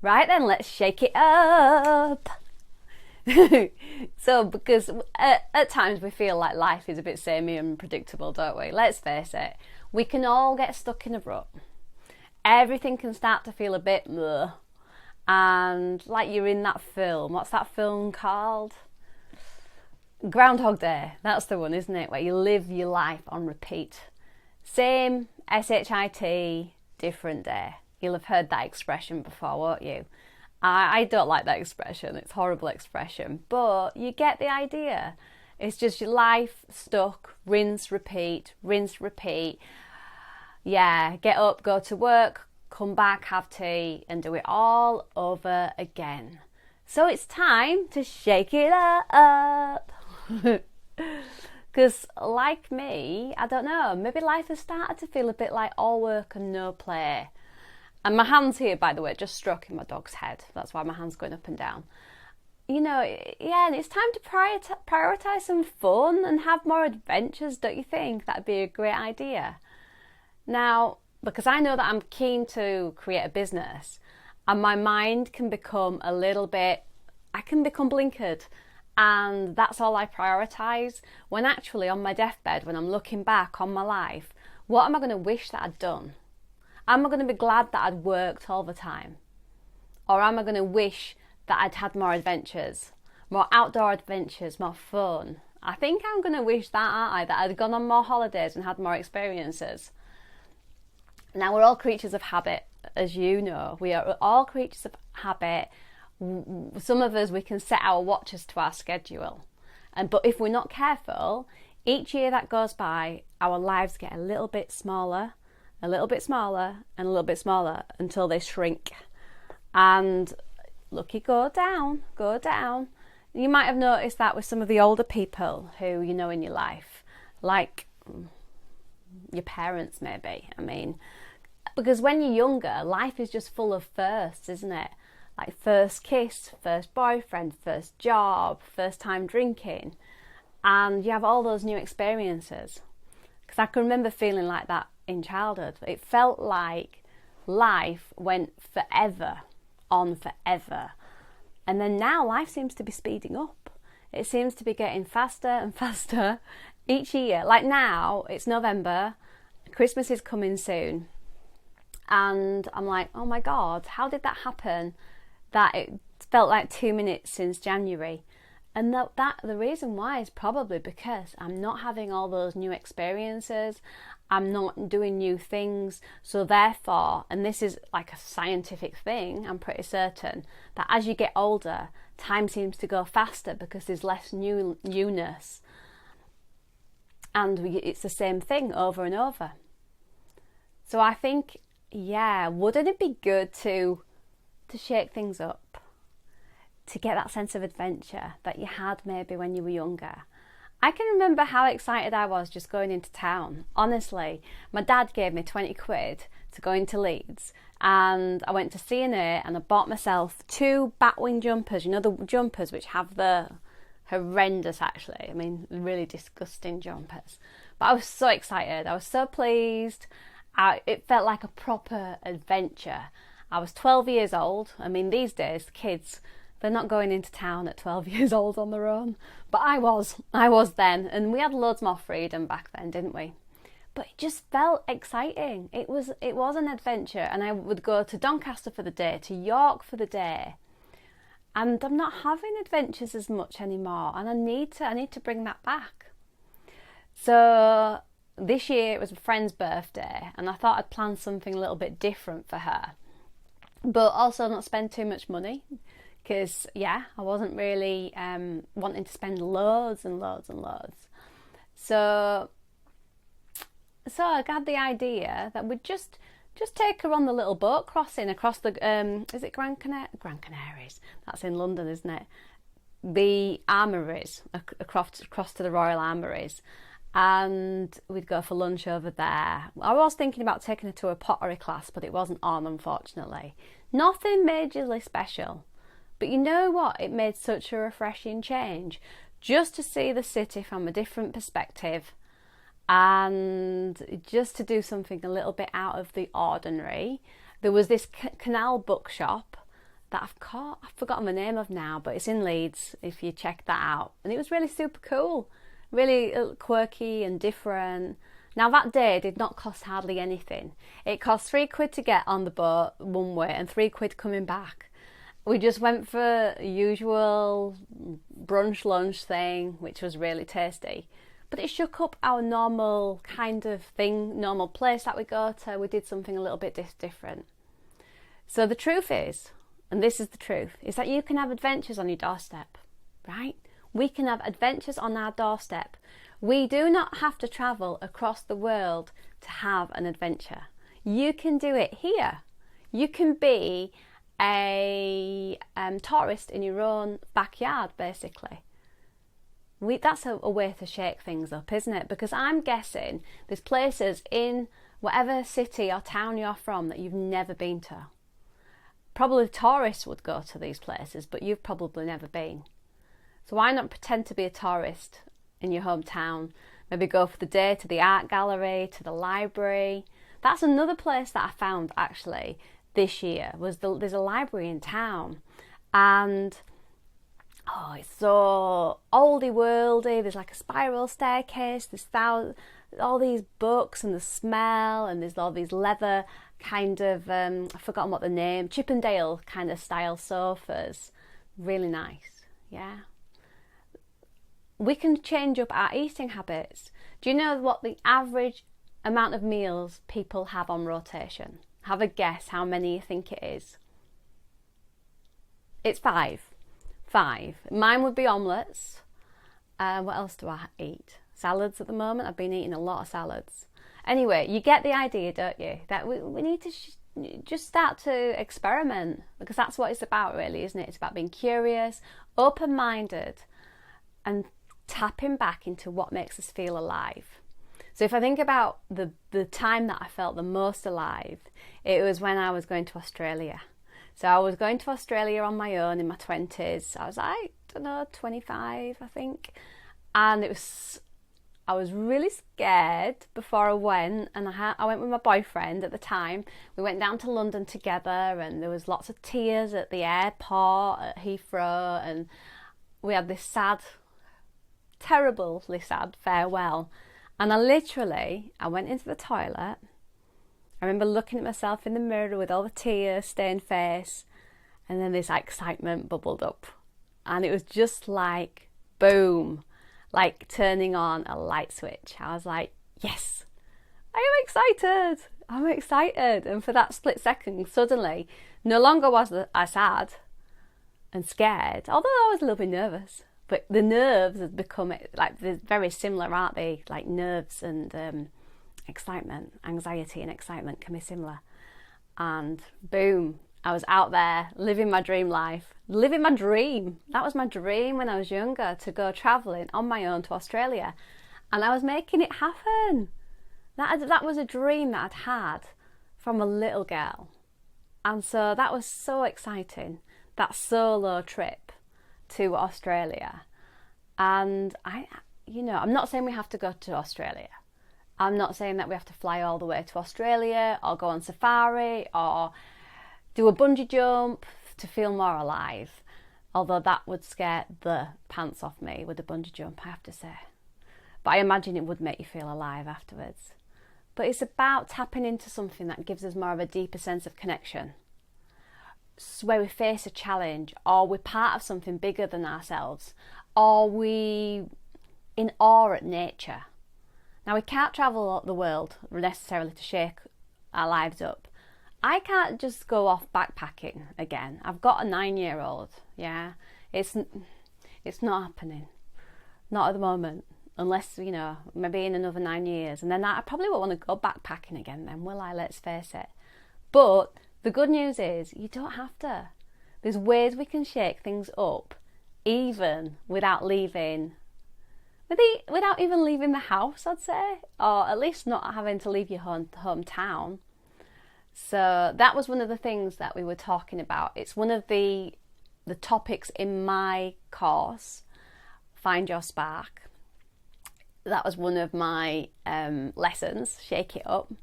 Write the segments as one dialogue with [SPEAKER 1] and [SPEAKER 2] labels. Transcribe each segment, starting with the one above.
[SPEAKER 1] Right then, let's shake it up. So, because at times we feel like life is a bit samey and predictable, don't we? Let's face it, we can all get stuck in a rut. Everything can start to feel a bit bleh. And like you're in that film. What's that film called? Groundhog Day. That's the one, isn't it? Where you live your life on repeat. Same SHIT, different day. You'll have heard that expression before, won't you? I don't like that expression. It's a horrible expression. But you get the idea. It's just your life stuck, rinse, repeat, rinse, repeat. Yeah, get up, go to work, come back, have tea, and do it all over again. So it's time to shake it up. Because like me, I don't know, maybe life has started to feel a bit like all work and no play. And my hand's here, by the way, just stroking my dog's head. That's why my hand's going up and down. You know, yeah, and it's time to prioritise some fun and have more adventures, don't you think? That'd be a great idea. Now, because I know that I'm keen to create a business, and my mind can become a little bit, I can become blinkered, and that's all I prioritise. When actually on my deathbed, when I'm looking back on my life, what am I going to wish that I'd done? Am I going to be glad that I'd worked all the time? Or am I going to wish that I'd had more adventures, more outdoor adventures, more fun? I think I'm going to wish that, aren't I? That I'd gone on more holidays and had more experiences. Now, we're all creatures of habit, as you know. We are all creatures of habit. Some of us, we can set our watches to our schedule. But if we're not careful, each year that goes by, our lives get a little bit smaller, a little bit smaller, and a little bit smaller until they shrink. And look, you go down, go down. You might have noticed that with some of the older people who you know in your life, like your parents maybe. I mean, because when you're younger, life is just full of firsts, isn't it? Like first kiss, first boyfriend, first job, first time drinking. And you have all those new experiences. Because I can remember feeling like that in childhood. It felt like life went forever, on forever. And then now life seems to be speeding up. It seems to be getting faster and faster each year. Like now, it's November, Christmas is coming soon. And I'm like, oh my God, how did that happen? That it felt like 2 minutes since January. And the reason why is probably because I'm not having all those new experiences. I'm not doing new things. So therefore, and this is like a scientific thing, I'm pretty certain, that as you get older, time seems to go faster because there's less newness. And it's the same thing over and over. So I think, yeah, wouldn't it be good to shake things up? To get that sense of adventure that you had maybe when you were younger. I can remember how excited I was just going into town. Honestly, my dad gave me 20 quid to go into Leeds, and I went to C&A and I bought myself 2 batwing jumpers. You know, the jumpers which have the horrendous, actually, I mean, really disgusting jumpers. But I was so excited. I was so pleased. It felt like a proper adventure. I was 12 years old. I mean, these days, kids, they're not going into town at 12 years old on their own. But I was then. And we had loads more freedom back then, didn't we? But it just felt exciting. It was an adventure. And I would go to Doncaster for the day, to York for the day. And I'm not having adventures as much anymore. And I need to bring that back. So this year it was a friend's birthday. And I thought I'd plan something a little bit different for her. But also not spend too much money. Because, yeah, I wasn't really wanting to spend loads and loads and loads. So I got the idea that we'd just take her on the little boat crossing across the, is it Gran Canaries? That's in London, isn't it? The armouries, across to the Royal Armouries. And we'd go for lunch over there. I was thinking about taking her to a pottery class, but it wasn't on, unfortunately. Nothing majorly special. But you know what? It made such a refreshing change just to see the city from a different perspective and just to do something a little bit out of the ordinary. There was this canal bookshop that I've forgotten the name of now, but it's in Leeds if you check that out. And it was really super cool, really quirky and different. Now that day did not cost hardly anything. It cost £3 to get on the boat one way and £3 coming back. We just went for a usual brunch lunch thing, which was really tasty. But it shook up our normal kind of thing, normal place that we go to. We did something a little bit different. So the truth is, and this is the truth, is that you can have adventures on your doorstep, right? We can have adventures on our doorstep. We do not have to travel across the world to have an adventure. You can do it here. You can be a tourist in your own backyard, basically. That's a way to shake things up, isn't it? Because I'm guessing there's places in whatever city or town you're from that you've never been to. Probably tourists would go to these places, but you've probably never been. So why not pretend to be a tourist in your hometown? Maybe go for the day to the art gallery, to the library. That's another place that I found actually this year. There's a library in town, and it's so oldie worldy. There's like a spiral staircase. There's all these books and the smell, and there's all these leather kind of I've forgotten what the name, Chippendale kind of style sofas. Really nice, yeah. We can change up our eating habits. Do you know what the average amount of meals people have on rotation? Have a guess how many you think it is. It's 5. Mine would be omelettes. What else do I eat? Salads at the moment. I've been eating a lot of salads. Anyway, you get the idea, don't you? That we need to just start to experiment, because that's what it's about, really, isn't it? It's about being curious, open-minded, and tapping back into what makes us feel alive. So if I think about the time that I felt the most alive, it was when I was going to Australia. So I was going to Australia on my own in my 20s. I was like, 25, I think. And I was really scared before I went, and I went with my boyfriend at the time. We went down to London together, and there was lots of tears at the airport at Heathrow, and we had this terribly sad farewell. And I went into the toilet. I remember looking at myself in the mirror with all the tears, stained face, and then this excitement bubbled up. And it was just like, boom, like turning on a light switch. I was like, yes, I'm excited. And for that split second, suddenly, no longer was I sad and scared, although I was a little bit nervous. But the nerves have become, like, they're very similar, aren't they? Like nerves and excitement, anxiety and excitement can be similar. And boom, I was out there living my dream life, living my dream. That was my dream when I was younger, to go travelling on my own to Australia. And I was making it happen. That was a dream that I'd had from a little girl. And so that was so exciting, that solo trip to Australia. And I'm not saying we have to go to Australia. I'm not saying that we have to fly all the way to Australia or go on safari or do a bungee jump to feel more alive. Although that would scare the pants off me with a bungee jump, I have to say. But I imagine it would make you feel alive afterwards. But it's about tapping into something that gives us more of a deeper sense of connection, where we face a challenge, or we're part of something bigger than ourselves, or we in awe at nature. Now, we can't travel the world necessarily to shake our lives up. I can't just go off backpacking again. I've got a 9-year-old, yeah. It's not happening. Not at the moment. Unless, maybe in another 9 years. And then I probably won't want to go backpacking again then, will I? Let's face it. But the good news is you don't have to. There's ways we can shake things up, even without even leaving the house, I'd say, or at least not having to leave your hometown. So that was one of the things that we were talking about. It's one of the topics in my course, Find Your Spark. That was one of my lessons, shake it up.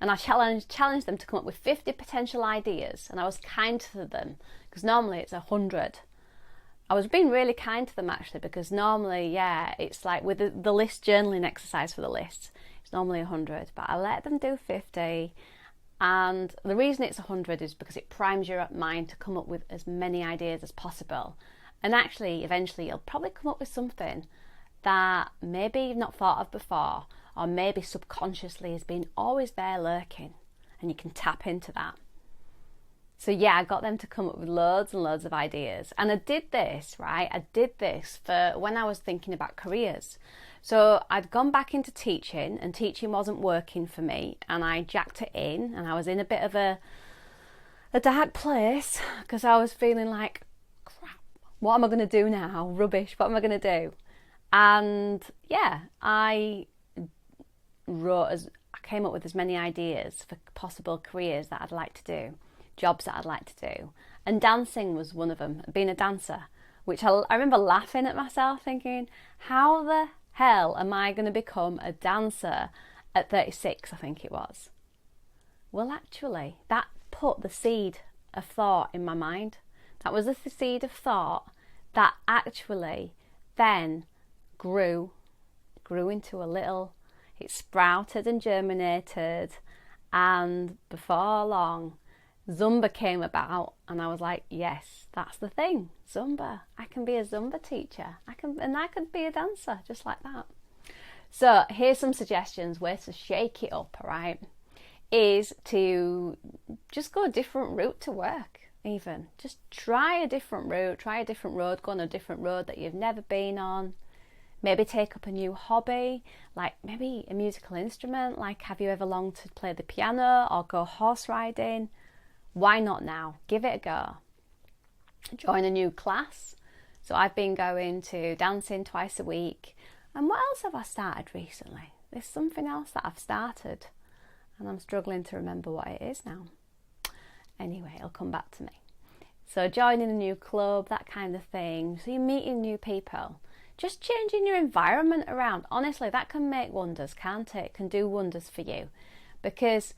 [SPEAKER 1] and I challenged them to come up with 50 potential ideas, and I was kind to them because normally it's 100. I was being really kind to them actually, because normally, it's like with the list journaling exercise for the list, it's normally 100, but I let them do 50. And the reason it's 100 is because it primes your mind to come up with as many ideas as possible. And actually, eventually, you'll probably come up with something that maybe you've not thought of before, or maybe subconsciously has been always there lurking, and you can tap into that. So I got them to come up with loads and loads of ideas. And I did this for when I was thinking about careers. So I'd gone back into teaching, and teaching wasn't working for me, and I jacked it in, and I was in a bit of a dark place because I was feeling like, crap, what am I going to do now? Rubbish, what am I going to do? And I came up with as many ideas for possible careers that I'd like to do, jobs that I'd like to do. And dancing was one of them, being a dancer, which I remember laughing at myself thinking, how the hell am I going to become a dancer at 36, I think it was. Well, actually, that put the seed of thought in my mind. That was the seed of thought that actually then grew into a little, it sprouted and germinated, and before long Zumba came about, and I was like, yes, that's the thing, Zumba. I can be a Zumba teacher. I could be a dancer just like that. So here's some suggestions ways to shake it up, all right? Is to just go a different route to work, even. Just try a different route, try a different road, go on a different road that you've never been on. Maybe take up a new hobby, like maybe a musical instrument, like have you ever longed to play the piano or go horse riding? Why not now? Give it a go. Join a new class. So I've been going to dancing twice a week. And what else have I started recently? There's something else that I've started, and I'm struggling to remember what it is now. Anyway, it'll come back to me. So joining a new club, that kind of thing. So you're meeting new people. Just changing your environment around. Honestly, that can make wonders, can't it? It can do wonders for you. Because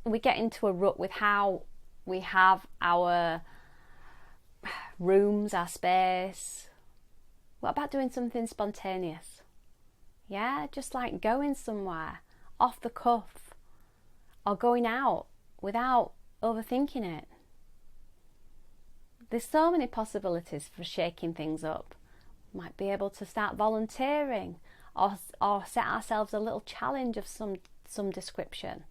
[SPEAKER 1] we get into a rut with how we have our rooms, our space. What about doing something spontaneous? Yeah, just like going somewhere off the cuff, or going out without overthinking it. There's so many possibilities for shaking things up. Might be able to start volunteering, or set ourselves a little challenge of some description.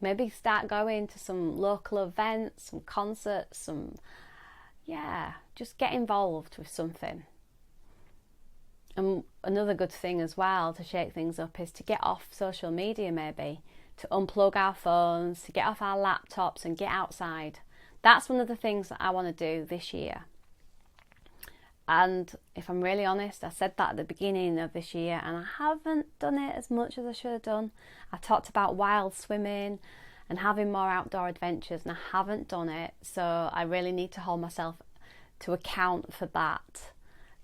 [SPEAKER 1] Maybe start going to some local events, some concerts, just get involved with something. And another good thing as well to shake things up is to get off social media, maybe, to unplug our phones, to get off our laptops and get outside. That's one of the things that I want to do this year. And if I'm really honest, I said that at the beginning of this year, and I haven't done it as much as I should have done. I talked about wild swimming and having more outdoor adventures, and I haven't done it. So I really need to hold myself to account for that.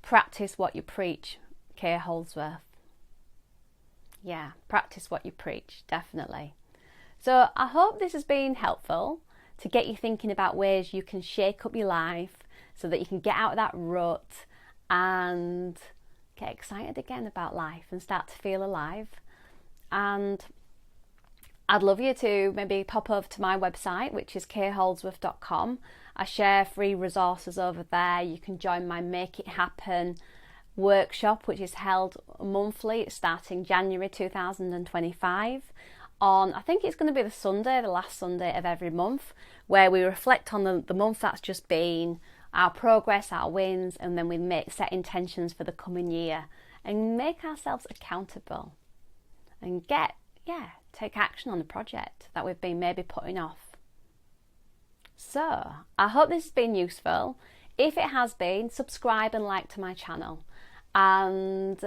[SPEAKER 1] Practice what you preach, Kay Holdsworth. Yeah, practice what you preach, definitely. So I hope this has been helpful to get you thinking about ways you can shake up your life so that you can get out of that rut and get excited again about life and start to feel alive. And I'd love you to maybe pop over to my website, which is kayholdsworth.com. I share free resources over there. You can join my Make It Happen workshop, which is held monthly. It's starting January 2025 on, I think it's going to be the last Sunday of every month, where we reflect on the month that's just been, our progress, our wins, and then we set intentions for the coming year and make ourselves accountable and take action on the project that we've been maybe putting off. So I hope this has been useful. If it has been, subscribe and like to my channel, and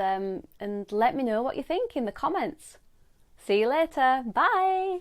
[SPEAKER 1] let me know what you think in the comments. See you later. Bye.